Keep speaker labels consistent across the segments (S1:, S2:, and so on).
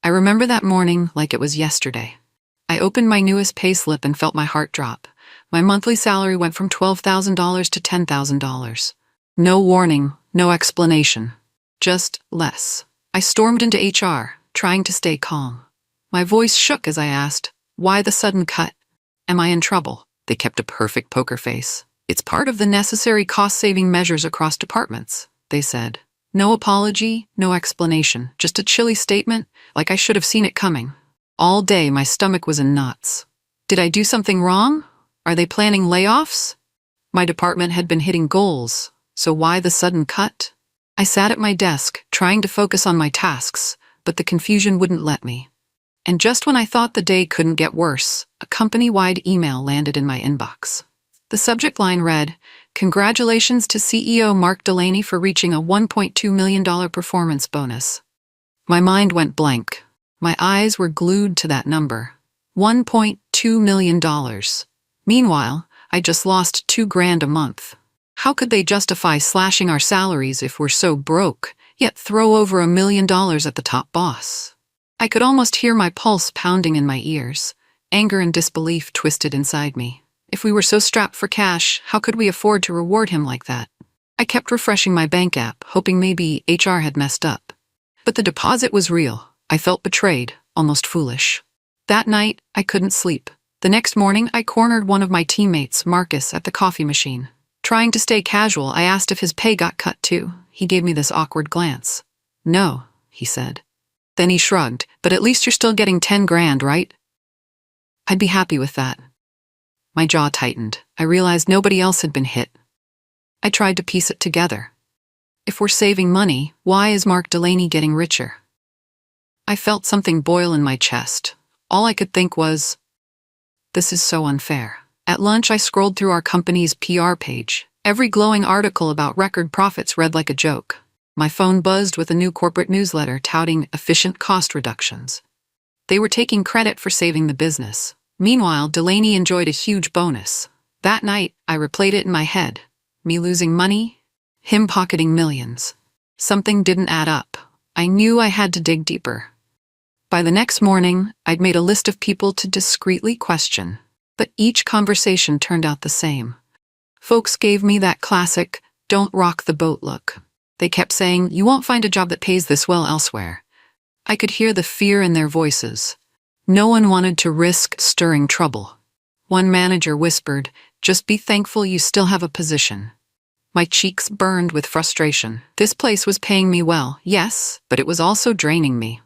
S1: I remember that morning like it was yesterday. I opened my newest payslip and felt my heart drop. My monthly salary went from $12,000 to $10,000. No warning, no explanation. Just less. I stormed into HR, trying to stay calm. My voice shook as I asked, "Why the sudden cut? Am I in trouble?" They kept a perfect poker face. "It's part of the necessary cost-saving measures across departments," they said. No apology, no explanation, just a chilly statement, like I should have seen it coming. All day my stomach was in knots. Did I do something wrong? Are they planning layoffs? My department had been hitting goals, so why the sudden cut? I sat at my desk, trying to focus on my tasks, but the confusion wouldn't let me. And just when I thought the day couldn't get worse, a company-wide email landed in my inbox. The subject line read, "Congratulations to CEO Mark Delaney for reaching a $1.2 million performance bonus." My mind went blank. My eyes were glued to that number. $1.2 million. Meanwhile, I just lost $2,000 a month. How could they justify slashing our salaries if we're so broke, yet throw over $1 million at the top boss? I could almost hear my pulse pounding in my ears. Anger and disbelief twisted inside me. If we were so strapped for cash, how could we afford to reward him like that? I kept refreshing my bank app, hoping maybe HR had messed up. But the deposit was real. I felt betrayed, almost foolish. That night, I couldn't sleep. The next morning, I cornered one of my teammates, Marcus, at the coffee machine. Trying to stay casual, I asked if his pay got cut too. He gave me this awkward glance. "No," he said. Then he shrugged, "But at least you're still getting $10,000, right?" I'd be happy with that. My jaw tightened. I realized nobody else had been hit. I tried to piece it together. If we're saving money, why is Mark Delaney getting richer? I felt something boil in my chest. All I could think was, this is so unfair. At lunch, I scrolled through our company's PR page. Every glowing article about record profits read like a joke. My phone buzzed with a new corporate newsletter touting efficient cost reductions. They were taking credit for saving the business. Meanwhile, Delaney enjoyed a huge bonus. That night, I replayed it in my head. Me losing money, him pocketing millions. Something didn't add up. I knew I had to dig deeper. By the next morning, I'd made a list of people to discreetly question, but each conversation turned out the same. Folks gave me that classic, "don't rock the boat" look. They kept saying, "You won't find a job that pays this well elsewhere." I could hear the fear in their voices. No one wanted to risk stirring trouble. One manager whispered, "Just be thankful you still have a position." My cheeks burned with frustration. This place was paying me well, yes, but it was also draining me.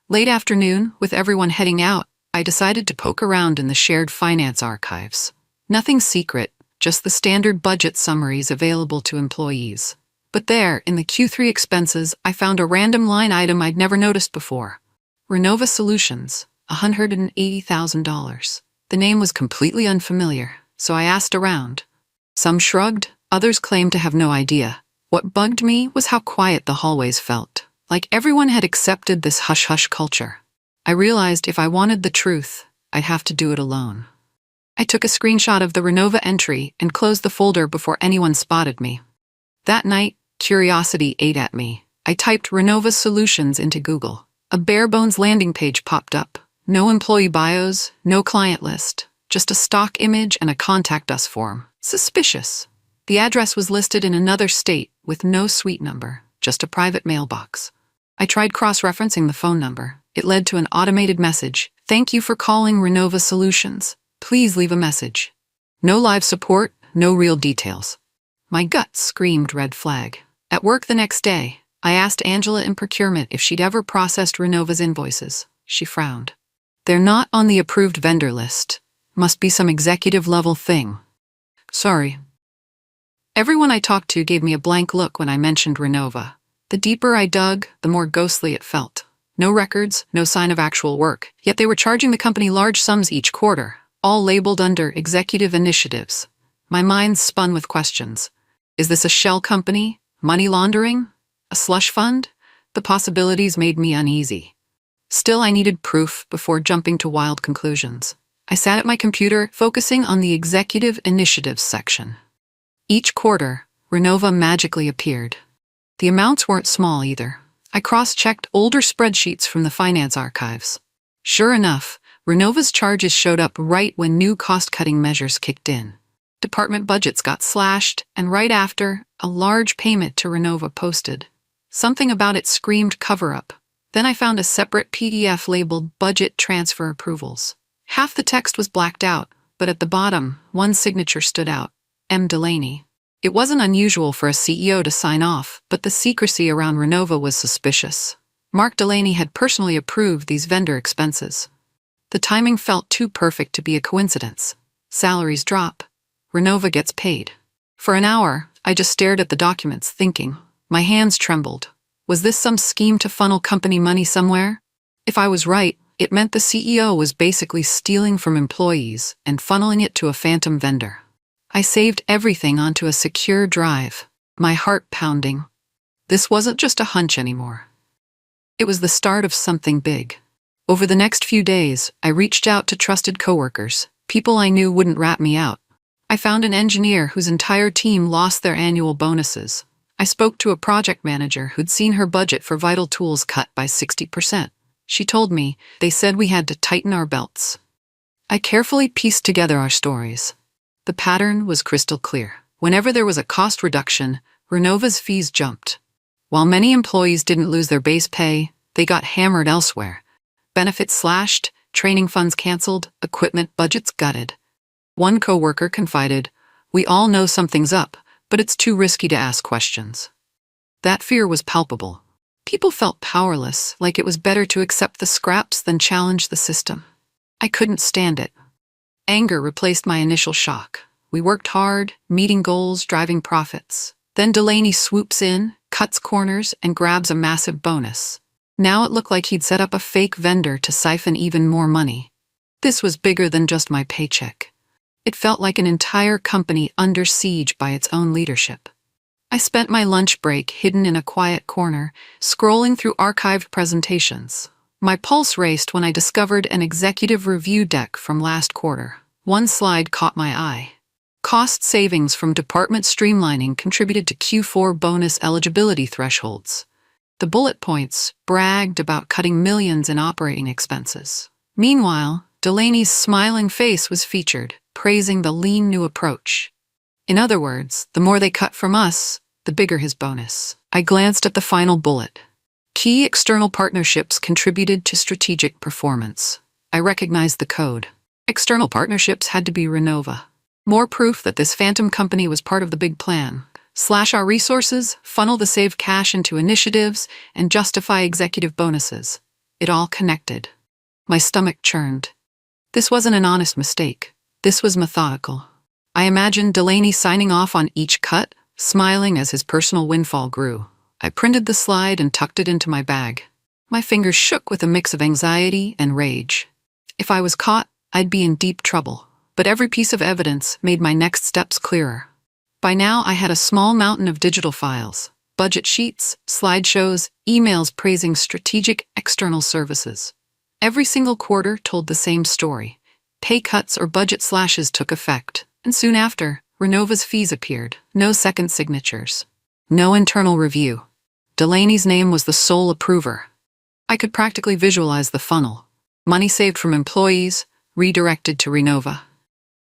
S1: Late afternoon, with everyone heading out, I decided to poke around in the shared finance archives. Nothing secret, just the standard budget summaries available to employees. But there, in the Q3 expenses, I found a random line item I'd never noticed before. Renova Solutions, $180,000. The name was completely unfamiliar, so I asked around. Some shrugged, others claimed to have no idea. What bugged me was how quiet the hallways felt. Like everyone had accepted this hush-hush culture. I realized if I wanted the truth, I'd have to do it alone. I took a screenshot of the Renova entry and closed the folder before anyone spotted me. That night, curiosity ate at me. I typed Renova Solutions into Google. A bare-bones landing page popped up. No employee bios, no client list, just a stock image and a contact us form. Suspicious. The address was listed in another state with no suite number, just a private mailbox. I tried cross-referencing the phone number. It led to an automated message. "Thank you for calling Renova Solutions. Please leave a message." No live support, no real details. My gut screamed red flag. At work the next day, I asked Angela in procurement if she'd ever processed Renova's invoices. She frowned. "They're not on the approved vendor list. Must be some executive-level thing." "Sorry." Everyone I talked to gave me a blank look when I mentioned Renova. The deeper I dug, the more ghostly it felt. No records, no sign of actual work, yet they were charging the company large sums each quarter, all labeled under executive initiatives. My mind spun with questions. Is this a shell company? Money laundering? A slush fund? The possibilities made me uneasy. Still, I needed proof before jumping to wild conclusions. I sat at my computer, focusing on the executive initiatives section. Each quarter, Renova magically appeared. The amounts weren't small either. I cross-checked older spreadsheets from the finance archives. Sure enough, Renova's charges showed up right when new cost-cutting measures kicked in. Department budgets got slashed, and right after, a large payment to Renova posted. Something about it screamed cover-up. Then I found a separate PDF labeled Budget Transfer Approvals. Half the text was blacked out, but at the bottom, one signature stood out: M. Delaney. It wasn't unusual for a CEO to sign off, but the secrecy around Renova was suspicious. Mark Delaney had personally approved these vendor expenses. The timing felt too perfect to be a coincidence. Salaries drop. Renova gets paid. For an hour, I just stared at the documents, thinking. My hands trembled. Was this some scheme to funnel company money somewhere? If I was right, it meant the CEO was basically stealing from employees and funneling it to a phantom vendor. I saved everything onto a secure drive, my heart pounding. This wasn't just a hunch anymore. It was the start of something big. Over the next few days, I reached out to trusted coworkers, people I knew wouldn't rat me out. I found an engineer whose entire team lost their annual bonuses. I spoke to a project manager who'd seen her budget for vital tools cut by 60%. She told me they said we had to tighten our belts. I carefully pieced together our stories. The pattern was crystal clear. Whenever there was a cost reduction, Renova's fees jumped. While many employees didn't lose their base pay, they got hammered elsewhere. Benefits slashed, training funds canceled, equipment budgets gutted. One coworker confided, "We all know something's up, but it's too risky to ask questions." That fear was palpable. People felt powerless, like it was better to accept the scraps than challenge the system. I couldn't stand it. Anger replaced my initial shock. We worked hard, meeting goals, driving profits. Then Delaney swoops in, cuts corners, and grabs a massive bonus. Now it looked like he'd set up a fake vendor to siphon even more money. This was bigger than just my paycheck. It felt like an entire company under siege by its own leadership. I spent my lunch break hidden in a quiet corner, scrolling through archived presentations. My pulse raced when I discovered an executive review deck from last quarter. One slide caught my eye. Cost savings from department streamlining contributed to Q4 bonus eligibility thresholds. The bullet points bragged about cutting millions in operating expenses. Meanwhile, Delaney's smiling face was featured, praising the lean new approach. In other words, the more they cut from us, the bigger his bonus. I glanced at the final bullet. Key external partnerships contributed to strategic performance. I recognized the code. External partnerships had to be Renova. More proof that this phantom company was part of the big plan. Slash our resources, funnel the saved cash into initiatives, and justify executive bonuses. It all connected. My stomach churned. This wasn't an honest mistake. This was methodical. I imagined Delaney signing off on each cut, smiling as his personal windfall grew. I printed the slide and tucked it into my bag. My fingers shook with a mix of anxiety and rage. If I was caught, I'd be in deep trouble. But every piece of evidence made my next steps clearer. By now, I had a small mountain of digital files, budget sheets, slideshows, emails praising strategic external services. Every single quarter told the same story. Pay cuts or budget slashes took effect, and soon after, Renova's fees appeared. No second signatures. No internal review. Delaney's name was the sole approver. I could practically visualize the funnel. Money saved from employees, redirected to Renova.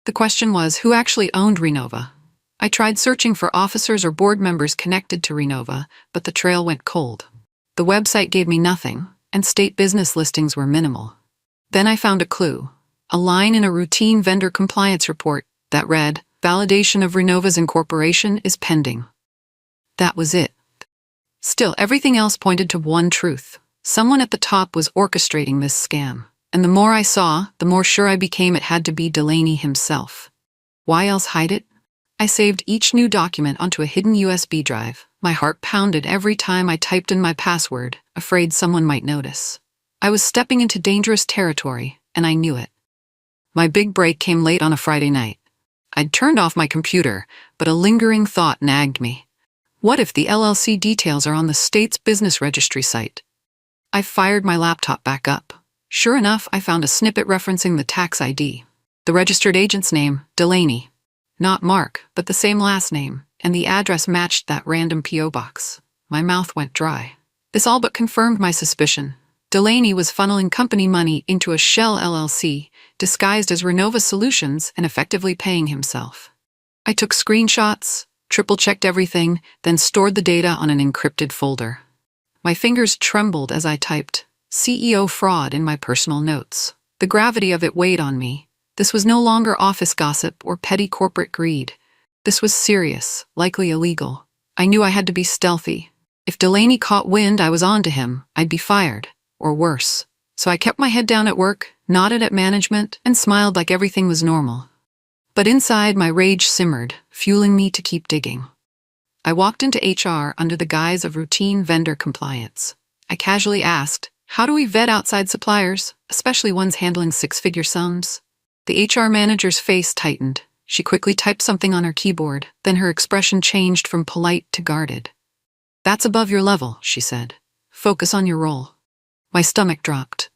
S1: The question was, who actually owned Renova? I tried searching for officers or board members connected to Renova, but the trail went cold. The website gave me nothing, and state business listings were minimal. Then I found a clue. A line in a routine vendor compliance report that read, "Validation of Renova's incorporation is pending." That was it. Still, everything else pointed to one truth. Someone at the top was orchestrating this scam. And the more I saw, the more sure I became it had to be Delaney himself. Why else hide it? I saved each new document onto a hidden USB drive. My heart pounded every time I typed in my password, afraid someone might notice. I was stepping into dangerous territory, and I knew it. My big break came late on a Friday night. I'd turned off my computer, but a lingering thought nagged me. What if the LLC details are on the state's business registry site? I fired my laptop back up. Sure enough, I found a snippet referencing the tax ID. The registered agent's name, Delaney. Not Mark, but the same last name, and the address matched that random P.O. box. My mouth went dry. This all but confirmed my suspicion. Delaney was funneling company money into a shell LLC, disguised as Renova Solutions and effectively paying himself. I took screenshots, triple-checked everything, then stored the data on an encrypted folder. My fingers trembled as I typed CEO fraud in my personal notes. The gravity of it weighed on me. This was no longer office gossip or petty corporate greed. This was serious, likely illegal. I knew I had to be stealthy. If Delaney caught wind I was on to him, I'd be fired, or worse. So I kept my head down at work, nodded at management, and smiled like everything was normal. But inside, my rage simmered, fueling me to keep digging. I walked into HR under the guise of routine vendor compliance. I casually asked, how do we vet outside suppliers, especially ones handling six-figure sums? The HR manager's face tightened. She quickly typed something on her keyboard, then her expression changed from polite to guarded. That's above your level, she said. Focus on your role. My stomach dropped.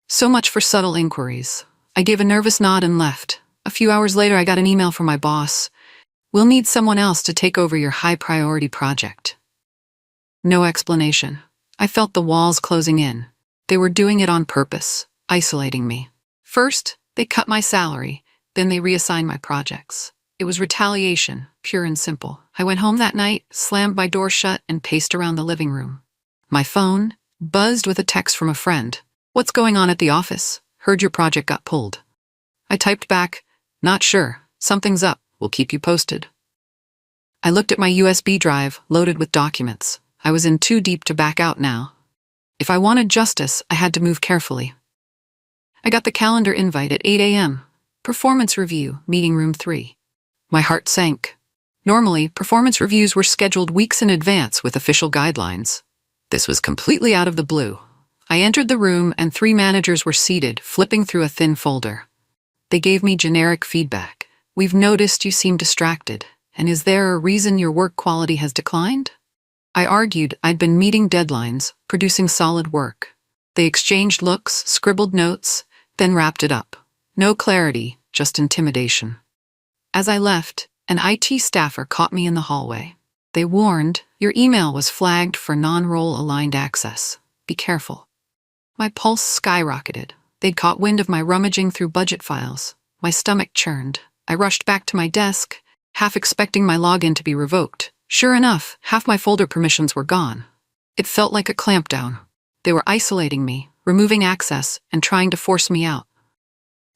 S1: So much for subtle inquiries. I gave a nervous nod and left. A few hours later, I got an email from my boss. We'll need someone else to take over your high-priority project. No explanation. I felt the walls closing in. They were doing it on purpose, isolating me. First, they cut my salary, then they reassigned my projects. It was retaliation, pure and simple. I went home that night, slammed my door shut, and paced around the living room. My phone buzzed with a text from a friend. What's going on at the office? Heard your project got pulled. I typed back, not sure. Something's up. We'll keep you posted. I looked at my USB drive, loaded with documents. I was in too deep to back out now. If I wanted justice, I had to move carefully. I got the calendar invite at 8 a.m. Performance review, meeting room 3. My heart sank. Normally, performance reviews were scheduled weeks in advance with official guidelines. This was completely out of the blue. I entered the room and 3 managers were seated, flipping through a thin folder. They gave me generic feedback. We've noticed you seem distracted, and is there a reason your work quality has declined? I argued I'd been meeting deadlines, producing solid work. They exchanged looks, scribbled notes, then wrapped it up. No clarity, just intimidation. As I left, an IT staffer caught me in the hallway. They warned, your email was flagged for non-role aligned access. Be careful. My pulse skyrocketed. They'd caught wind of my rummaging through budget files. My stomach churned. I rushed back to my desk, half expecting my login to be revoked. Sure enough, half my folder permissions were gone. It felt like a clampdown. They were isolating me, removing access, and trying to force me out.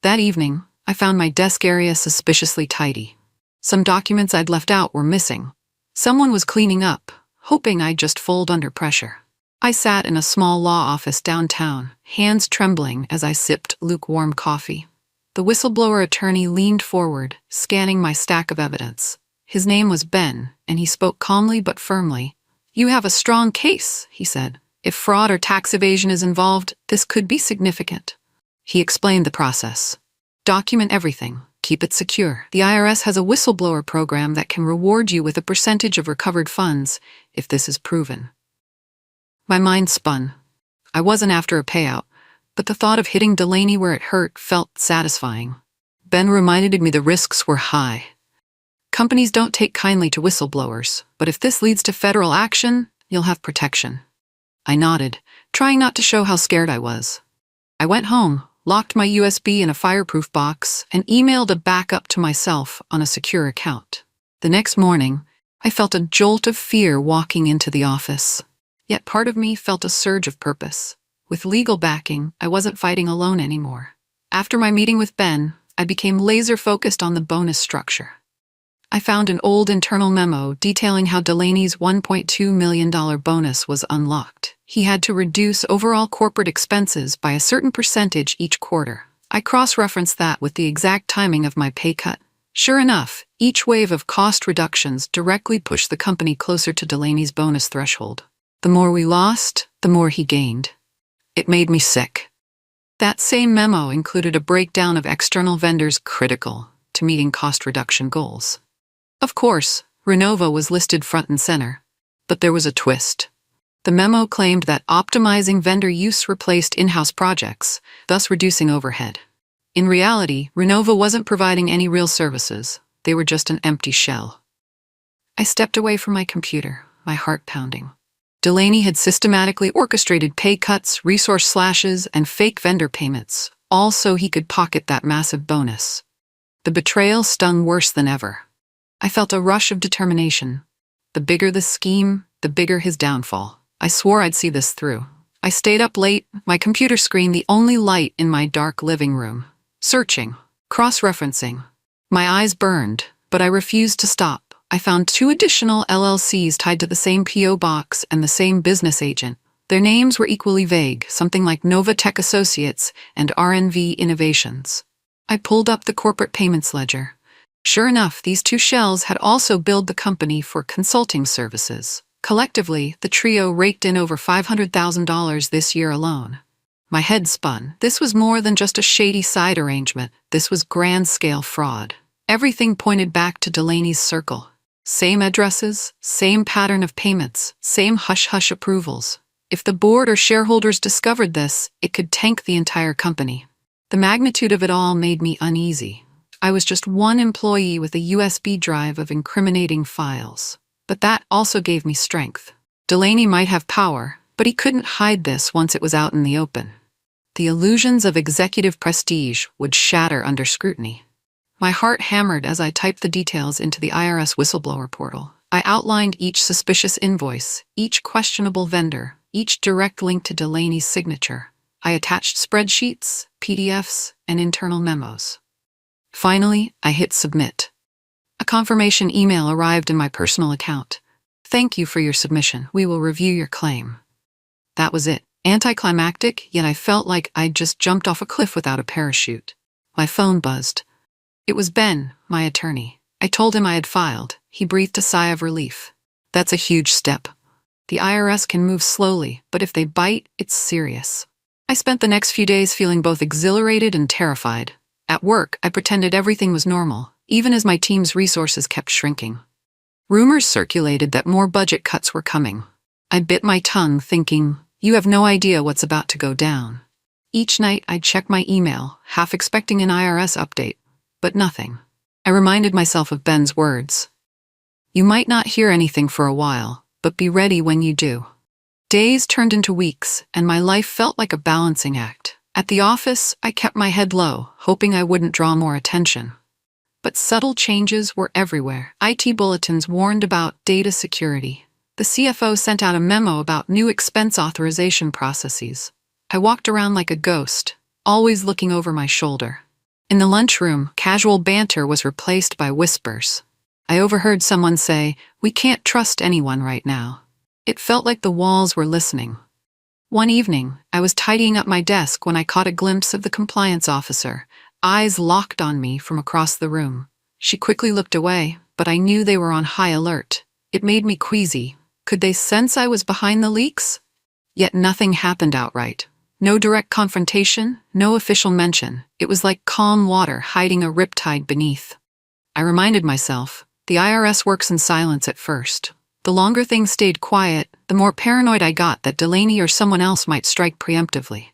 S1: That evening, I found my desk area suspiciously tidy. Some documents I'd left out were missing. Someone was cleaning up, hoping I'd just fold under pressure. I sat in a small law office downtown, hands trembling as I sipped lukewarm coffee. The whistleblower attorney leaned forward, scanning my stack of evidence. His name was Ben, and he spoke calmly but firmly. You have a strong case, he said. If fraud or tax evasion is involved, this could be significant. He explained the process. Document everything. Keep it secure. The IRS has a whistleblower program that can reward you with a percentage of recovered funds if this is proven. My mind spun. I wasn't after a payout, but the thought of hitting Delaney where it hurt felt satisfying. Ben reminded me the risks were high. Companies don't take kindly to whistleblowers, but if this leads to federal action, you'll have protection. I nodded, trying not to show how scared I was. I went home, locked my USB in a fireproof box, and emailed a backup to myself on a secure account. The next morning, I felt a jolt of fear walking into the office. Yet part of me felt a surge of purpose. With legal backing, I wasn't fighting alone anymore. After my meeting with Ben, I became laser-focused on the bonus structure. I found an old internal memo detailing how Delaney's $1.2 million bonus was unlocked. He had to reduce overall corporate expenses by a certain percentage each quarter. I cross-referenced that with the exact timing of my pay cut. Sure enough, each wave of cost reductions directly pushed the company closer to Delaney's bonus threshold. The more we lost, the more he gained. It made me sick. That same memo included a breakdown of external vendors critical to meeting cost reduction goals. Of course, Renova was listed front and center, but there was a twist. The memo claimed that optimizing vendor use replaced in-house projects, thus reducing overhead. In reality, Renova wasn't providing any real services. They were just an empty shell. I stepped away from my computer, my heart pounding. Delaney had systematically orchestrated pay cuts, resource slashes, and fake vendor payments, all so he could pocket that massive bonus. The betrayal stung worse than ever. I felt a rush of determination. The bigger the scheme, the bigger his downfall. I swore I'd see this through. I stayed up late, my computer screen the only light in my dark living room. Searching, cross-referencing. My eyes burned, but I refused to stop. I found 2 additional LLCs tied to the same P.O. box and the same business agent. Their names were equally vague, something like Nova Tech Associates and RNV Innovations. I pulled up the corporate payments ledger. Sure enough, these 2 shells had also billed the company for consulting services. Collectively, the trio raked in over $500,000 this year alone. My head spun. This was more than just a shady side arrangement. This was grand-scale fraud. Everything pointed back to Delaney's circle. Same addresses, same pattern of payments, same hush-hush approvals. If the board or shareholders discovered this, it could tank the entire company. The magnitude of it all made me uneasy. I was just one employee with a USB drive of incriminating files. But that also gave me strength. Delaney might have power, but he couldn't hide this once it was out in the open. The illusions of executive prestige would shatter under scrutiny. My heart hammered as I typed the details into the IRS whistleblower portal. I outlined each suspicious invoice, each questionable vendor, each direct link to Delaney's signature. I attached spreadsheets, PDFs, and internal memos. Finally, I hit submit. A confirmation email arrived in my personal account. Thank you for your submission. We will review your claim. That was it. Anticlimactic, yet I felt like I'd just jumped off a cliff without a parachute. My phone buzzed. It was Ben, my attorney. I told him I had filed. He breathed a sigh of relief. That's a huge step. The IRS can move slowly, but if they bite, it's serious. I spent the next few days feeling both exhilarated and terrified. At work, I pretended everything was normal, even as my team's resources kept shrinking. Rumors circulated that more budget cuts were coming. I bit my tongue, thinking, you have no idea what's about to go down. Each night, I'd check my email, half expecting an IRS update. But nothing. I reminded myself of Ben's words. You might not hear anything for a while, but be ready when you do. Days turned into weeks, and my life felt like a balancing act. At the office, I kept my head low, hoping I wouldn't draw more attention. But subtle changes were everywhere. IT bulletins warned about data security. The CFO sent out a memo about new expense authorization processes. I walked around like a ghost, always looking over my shoulder. In the lunchroom, casual banter was replaced by whispers. I overheard someone say, "We can't trust anyone right now." It felt like the walls were listening. One evening, I was tidying up my desk when I caught a glimpse of the compliance officer, eyes locked on me from across the room. She quickly looked away, but I knew they were on high alert. It made me queasy. Could they sense I was behind the leaks? Yet nothing happened outright. No direct confrontation, no official mention. It was like calm water hiding a riptide beneath. I reminded myself, the IRS works in silence at first. The longer things stayed quiet, the more paranoid I got that Delaney or someone else might strike preemptively.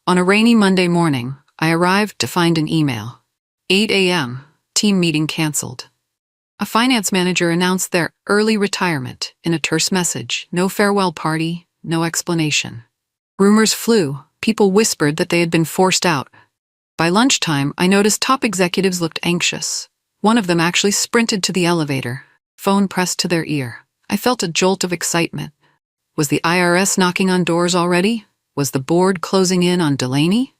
S1: On a rainy Monday morning, I arrived to find an email. 8 a.m., team meeting canceled. A finance manager announced their early retirement in a terse message. No farewell party, no explanation. Rumors flew. People whispered that they had been forced out. By lunchtime, I noticed top executives looked anxious. One of them actually sprinted to the elevator, phone pressed to their ear. I felt a jolt of excitement. Was the IRS knocking on doors already? Was the board closing in on Delaney?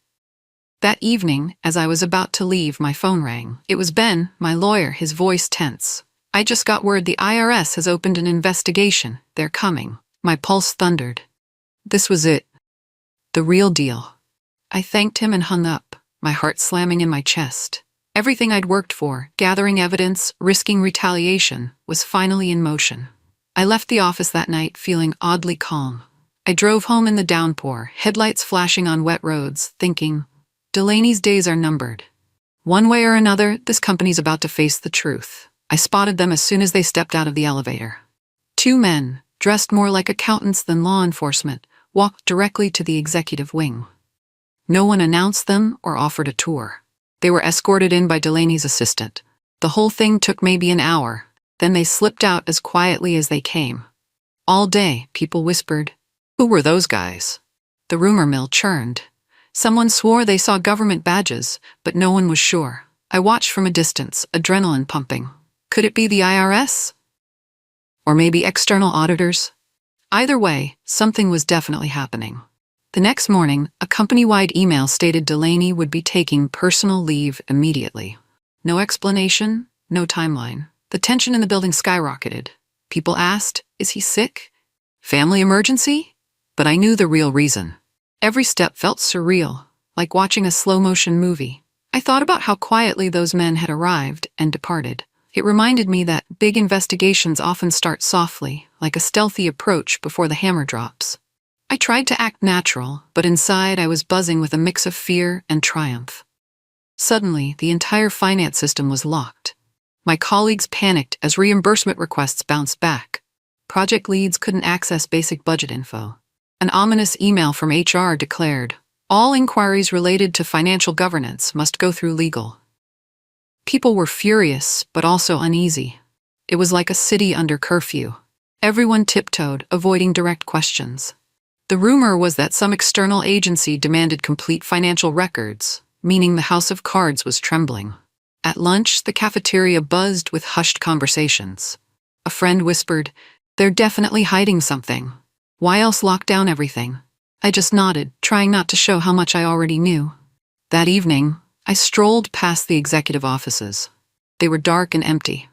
S1: That evening, as I was about to leave, my phone rang. It was Ben, my lawyer, his voice tense. I just got word the IRS has opened an investigation. They're coming. My pulse thundered. This was it. The real deal. I thanked him and hung up, my heart slamming in my chest. Everything I'd worked for, gathering evidence, risking retaliation, was finally in motion. I left the office that night feeling oddly calm. I drove home in the downpour, headlights flashing on wet roads, thinking, Delaney's days are numbered. One way or another, this company's about to face the truth. I spotted them as soon as they stepped out of the elevator. 2 men, dressed more like accountants than law enforcement, walked directly to the executive wing. No one announced them or offered a tour. They were escorted in by Delaney's assistant. The whole thing took maybe an hour, then they slipped out as quietly as they came. All day, people whispered, "Who were those guys?" The rumor mill churned. Someone swore they saw government badges, but no one was sure. I watched from a distance, adrenaline pumping. Could it be the IRS? Or maybe external auditors? Either way, something was definitely happening. The next morning, a company-wide email stated Delaney would be taking personal leave immediately. No explanation, no timeline. The tension in the building skyrocketed. People asked, is he sick? Family emergency? But I knew the real reason. Every step felt surreal, like watching a slow-motion movie. I thought about how quietly those men had arrived and departed. It reminded me that big investigations often start softly, like a stealthy approach before the hammer drops. I tried to act natural, but inside I was buzzing with a mix of fear and triumph. Suddenly, the entire finance system was locked. My colleagues panicked as reimbursement requests bounced back. Project leads couldn't access basic budget info. An ominous email from HR declared, all inquiries related to financial governance must go through legal. People were furious, but also uneasy. It was like a city under curfew. Everyone tiptoed, avoiding direct questions. The rumor was that some external agency demanded complete financial records, meaning the house of cards was trembling. At lunch, the cafeteria buzzed with hushed conversations. A friend whispered, "They're definitely hiding something. Why else lock down everything?" I just nodded, trying not to show how much I already knew. That evening, I strolled past the executive offices. They were dark and empty.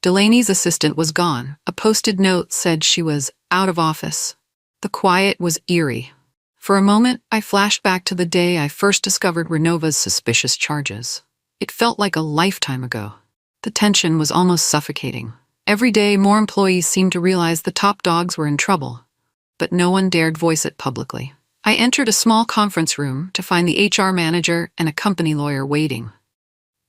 S1: Delaney's assistant was gone. A posted note said she was out of office. The quiet was eerie. For a moment, I flashed back to the day I first discovered Renova's suspicious charges. It felt like a lifetime ago. The tension was almost suffocating. Every day, more employees seemed to realize the top dogs were in trouble, but no one dared voice it publicly. I entered a small conference room to find the HR manager and a company lawyer waiting.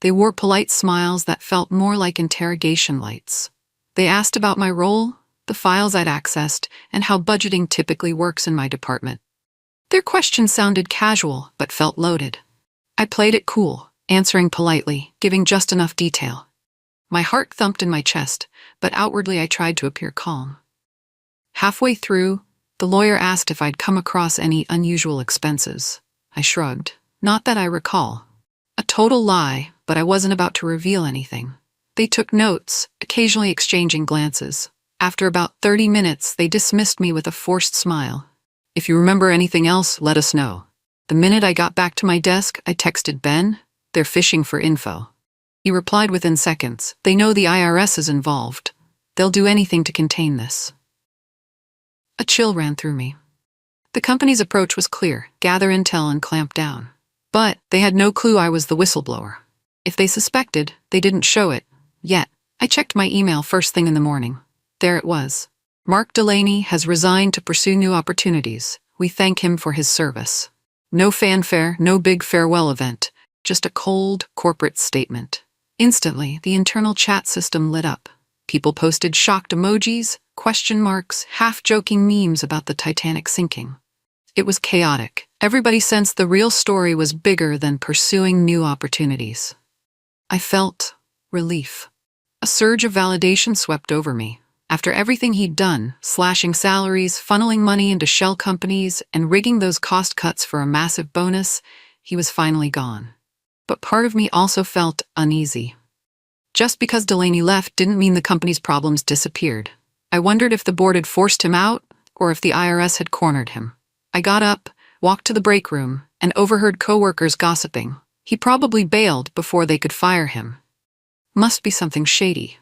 S1: They wore polite smiles that felt more like interrogation lights. They asked about my role, the files I'd accessed, and how budgeting typically works in my department. Their questions sounded casual, but felt loaded. I played it cool, answering politely, giving just enough detail. My heart thumped in my chest, but outwardly I tried to appear calm. Halfway through, the lawyer asked if I'd come across any unusual expenses. I shrugged. Not that I recall. A total lie, but I wasn't about to reveal anything. They took notes, occasionally exchanging glances. After about 30 minutes, they dismissed me with a forced smile. "If you remember anything else, let us know." The minute I got back to my desk, I texted Ben, "They're fishing for info." He replied within seconds, "They know the IRS is involved. They'll do anything to contain this." A chill ran through me. The company's approach was clear: gather intel and clamp down. But they had no clue I was the whistleblower. If they suspected, they didn't show it, yet. I checked my email first thing in the morning. There it was. "Mark Delaney has resigned to pursue new opportunities. We thank him for his service." No fanfare, no big farewell event, just a cold, corporate statement. Instantly, the internal chat system lit up. People posted shocked emojis, question marks, half-joking memes about the Titanic sinking. It was chaotic. Everybody sensed the real story was bigger than pursuing new opportunities. I felt relief. A surge of validation swept over me. After everything he'd done, slashing salaries, funneling money into shell companies, and rigging those cost cuts for a massive bonus, he was finally gone. But part of me also felt uneasy. Just because Delaney left didn't mean the company's problems disappeared. I wondered if the board had forced him out, or if the IRS had cornered him. I got up, walked to the break room, and overheard coworkers gossiping. He probably bailed before they could fire him. Must be something shady.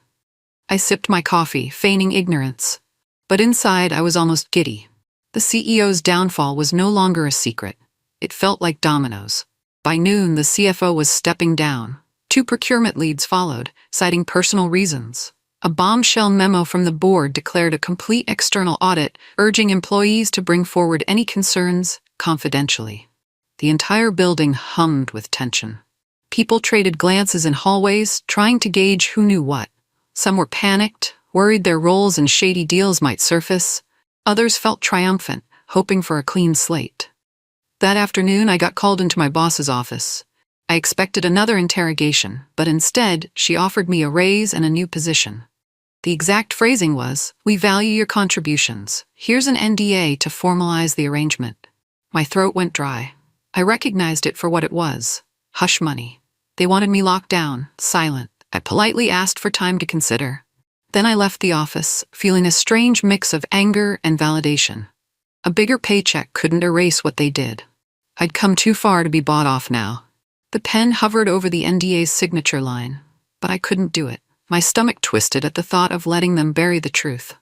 S1: I sipped my coffee, feigning ignorance. But inside, I was almost giddy. The CEO's downfall was no longer a secret. It felt like dominoes. By noon, the CFO was stepping down. 2 procurement leads followed, citing personal reasons. A bombshell memo from the board declared a complete external audit, urging employees to bring forward any concerns confidentially. The entire building hummed with tension. People traded glances in hallways, trying to gauge who knew what. Some were panicked, worried their roles in shady deals might surface. Others felt triumphant, hoping for a clean slate. That afternoon, I got called into my boss's office. I expected another interrogation, but instead, she offered me a raise and a new position. The exact phrasing was, "We value your contributions. Here's an NDA to formalize the arrangement." My throat went dry. I recognized it for what it was. Hush money. They wanted me locked down, silent. I politely asked for time to consider. Then I left the office, feeling a strange mix of anger and validation. A bigger paycheck couldn't erase what they did. I'd come too far to be bought off now. The pen hovered over the NDA's signature line, but I couldn't do it. My stomach twisted at the thought of letting them bury the truth.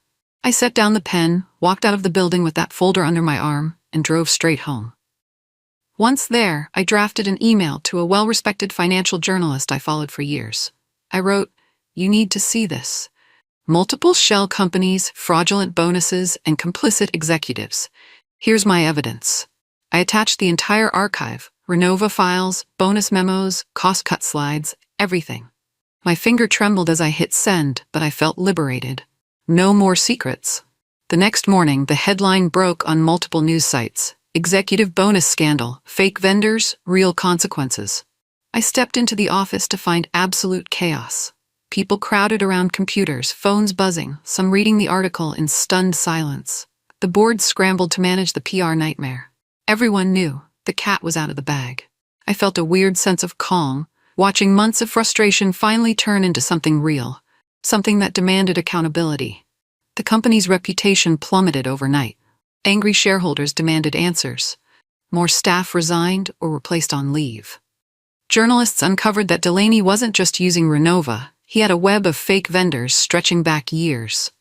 S1: I set down the pen, walked out of the building with that folder under my arm, and drove straight home. Once there, I drafted an email to a well-respected financial journalist I followed for years. I wrote, "You need to see this. Multiple shell companies, fraudulent bonuses, and complicit executives. Here's my evidence." I attached the entire archive, Renova files, bonus memos, cost-cut slides, everything. My finger trembled as I hit send, but I felt liberated. No more secrets. The next morning, the headline broke on multiple news sites. Executive bonus scandal, fake vendors, real consequences. I stepped into the office to find absolute chaos. People crowded around computers, phones buzzing, some reading the article in stunned silence. The board scrambled to manage the PR nightmare. Everyone knew the cat was out of the bag. I felt a weird sense of calm, watching months of frustration finally turn into something real, something that demanded accountability. The company's reputation plummeted overnight. Angry shareholders demanded answers. More staff resigned or were placed on leave. Journalists uncovered that Delaney wasn't just using Renova, he had a web of fake vendors stretching back years.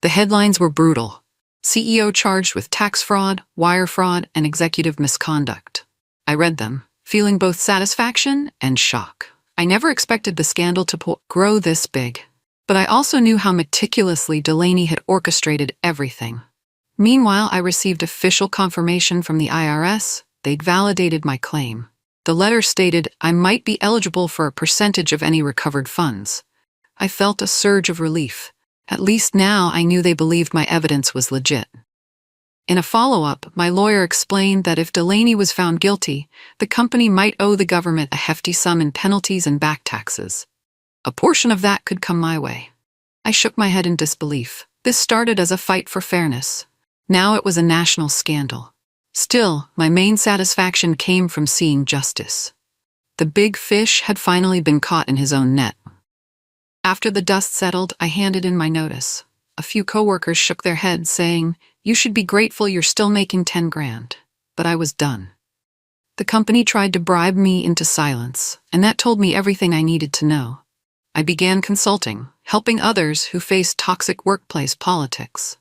S1: The headlines were brutal. CEO charged with tax fraud, wire fraud, and executive misconduct. I read them, feeling both satisfaction and shock. I never expected the scandal to grow this big. But I also knew how meticulously Delaney had orchestrated everything. Meanwhile, I received official confirmation from the IRS. They'd validated my claim. The letter stated I might be eligible for a percentage of any recovered funds. I felt a surge of relief. At least now I knew they believed my evidence was legit. In a follow-up, my lawyer explained that if Delaney was found guilty, the company might owe the government a hefty sum in penalties and back taxes. A portion of that could come my way. I shook my head in disbelief. This started as a fight for fairness. Now it was a national scandal. Still, my main satisfaction came from seeing justice. The big fish had finally been caught in his own net. After the dust settled, I handed in my notice. A few coworkers shook their heads, saying, "You should be grateful you're still making 10 grand. But I was done. The company tried to bribe me into silence, and that told me everything I needed to know. I began consulting, helping others who faced toxic workplace politics.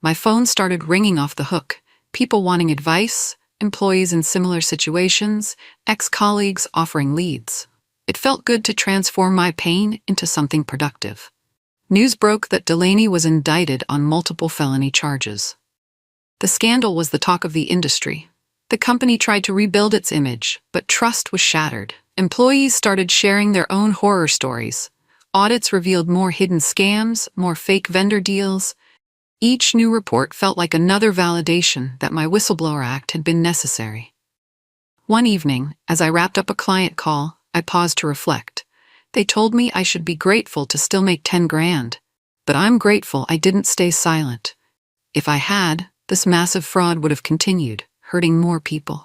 S1: My phone started ringing off the hook, people wanting advice, employees in similar situations, ex-colleagues offering leads. It felt good to transform my pain into something productive. News broke that Delaney was indicted on multiple felony charges. The scandal was the talk of the industry. The company tried to rebuild its image, but trust was shattered. Employees started sharing their own horror stories. Audits revealed more hidden scams, more fake vendor deals. Each new report felt like another validation that my Whistleblower Act had been necessary. One evening, as I wrapped up a client call, I paused to reflect. They told me I should be grateful to still make 10 grand. But I'm grateful I didn't stay silent. If I had, this massive fraud would have continued, hurting more people.